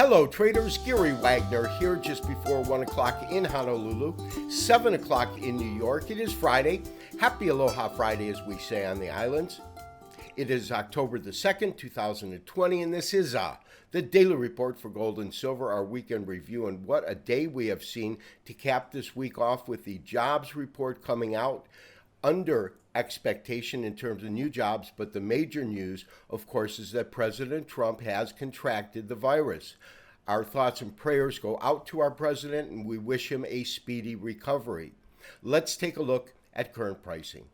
Hello traders, Gary Wagner here just before 1 o'clock in Honolulu, 7 o'clock in New York. It is Friday. Happy Aloha Friday, as we say on the islands. It is October the 2nd, 2020, and this is the Daily Report for Gold and Silver, our weekend review. And what a day we have seen to cap this week off with the jobs report coming out under expectation in terms of new jobs. But the major news, of course, is that President Trump has contracted the virus. Our thoughts and prayers go out to our president, and we wish him a speedy recovery. Let's take a look at current pricing.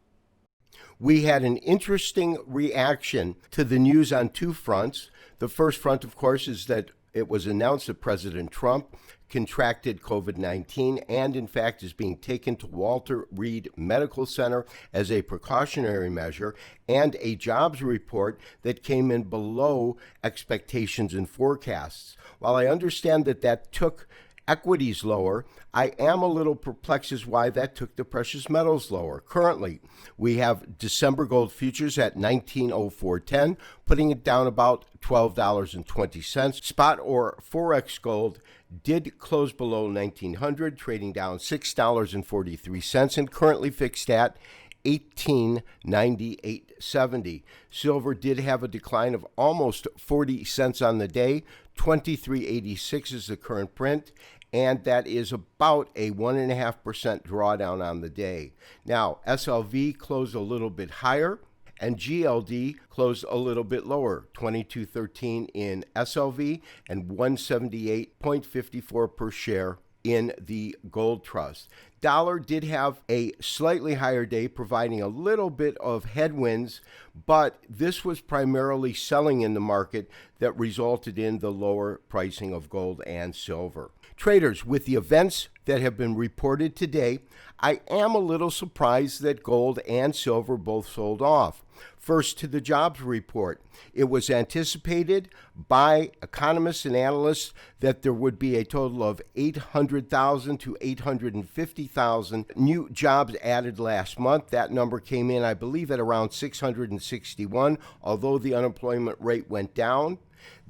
We had an interesting reaction to the news on two fronts. The first front, of course, is that it was announced that President Trump contracted COVID-19 and, in fact, is being taken to Walter Reed Medical Center as a precautionary measure, and a jobs report that came in below expectations and forecasts. While I understand that that took equities lower, I am a little perplexed as why that took the precious metals lower. Currently, we have December gold futures at $19.0410, putting it down about $12.20. Spot or Forex gold did close below 1900, trading down $6.43, and currently fixed at $18.9870. Silver did have a decline of almost 40 cents on the day. 23.86 is the current print, and that is about a 1.5% drawdown on the day. Now, SLV closed a little bit higher, and GLD closed a little bit lower, 22.13 in SLV and 178.54 per share in the Gold Trust. Dollar did have a slightly higher day, providing a little bit of headwinds, but this was primarily selling in the market that resulted in the lower pricing of gold and silver. Traders, with the events that have been reported today, I am a little surprised that gold and silver both sold off. First, to the jobs report. It was anticipated by economists and analysts that there would be a total of 800,000 to 850,000 new jobs added last month. That number came in, I believe, at around 661, although the unemployment rate went down.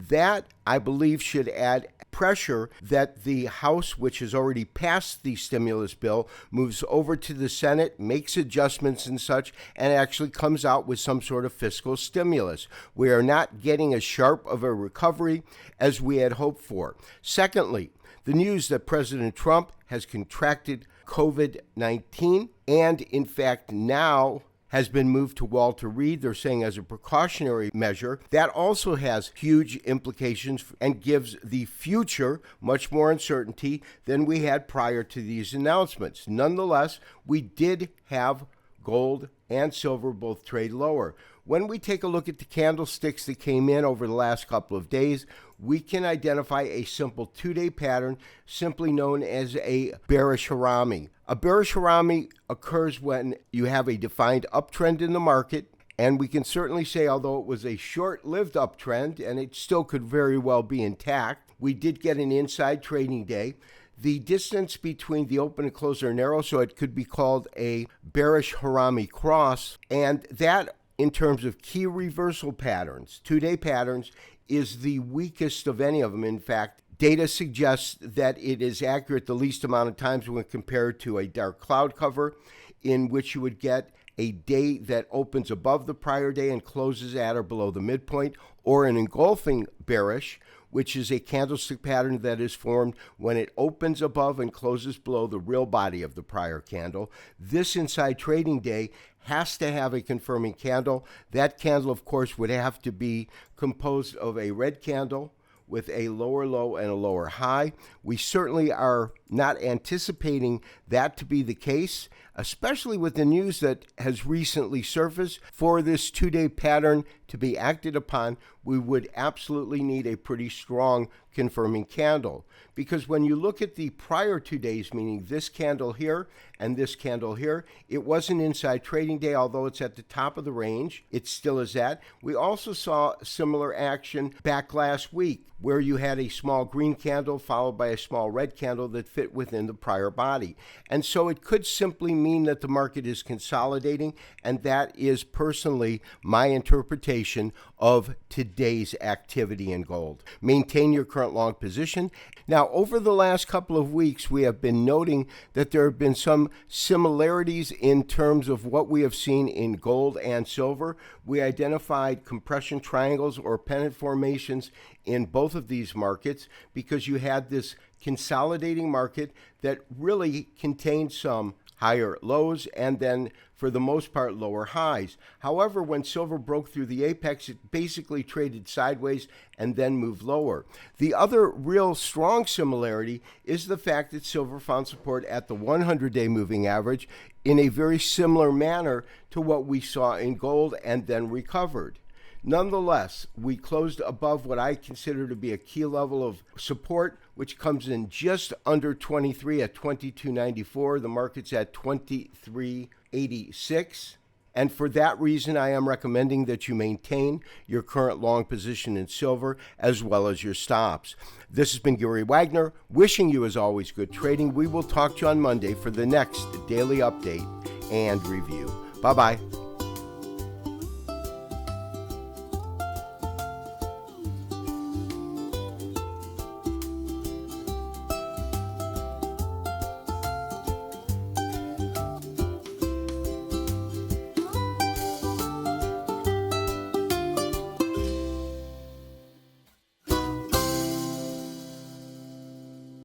That, I believe, should add pressure that the House, which has already passed the stimulus bill, moves over to the Senate, makes adjustments and such, and actually comes out with some sort of fiscal stimulus. We are not getting as sharp of a recovery as we had hoped for. Secondly, the news that President Trump has contracted COVID-19 and, in fact, now has been moved to Walter Reed, they're saying as a precautionary measure. That also has huge implications and gives the future much more uncertainty than we had prior to these announcements. Nonetheless, we did have gold and silver both trade lower. When we take a look at the candlesticks that came in over the last couple of days, we can identify a simple two-day pattern simply known as a bearish harami. A bearish harami occurs when you have a defined uptrend in the market, and we can certainly say, although it was a short-lived uptrend, and it still could very well be intact, we did get an inside trading day. The distance between the open and close are narrow, so it could be called a bearish harami cross, and that, in terms of key reversal patterns, two-day patterns, is the weakest of any of them. In fact, data suggests that it is accurate the least amount of times when compared to a dark cloud cover, in which you would get a day that opens above the prior day and closes at or below the midpoint, or an engulfing bearish, which is a candlestick pattern that is formed when it opens above and closes below the real body of the prior candle. This inside trading day has to have a confirming candle. That candle, of course, would have to be composed of a red candle with a lower low and a lower high. We certainly are not anticipating that to be the case, especially with the news that has recently surfaced. For this two-day pattern to be acted upon, we would absolutely need a pretty strong confirming candle. Because when you look at the prior 2 days, meaning this candle here and this candle here, it was an inside trading day, although it's at the top of the range. It still is that. We also saw similar action back last week, where you had a small green candle followed by a small red candle that fit within the prior body. And so it could simply mean that the market is consolidating, and that is personally my interpretation of today's activity in gold. Maintain your current long position. Now, over the last couple of weeks, we have been noting that there have been some similarities in terms of what we have seen in gold and silver. We identified compression triangles or pennant formations in both of these markets because you had this consolidating market that really contained some higher lows and then, for the most part, lower highs. However, when silver broke through the apex, it basically traded sideways and then moved lower. The other real strong similarity is the fact that silver found support at the 100-day moving average in a very similar manner to what we saw in gold and then recovered. Nonetheless, we closed above what I consider to be a key level of support, which comes in just under 23 at 22.94. The market's at 23.86. And for that reason, I am recommending that you maintain your current long position in silver as well as your stops. This has been Gary Wagner, wishing you, as always, good trading. We will talk to you on Monday for the next daily update and review. Bye-bye.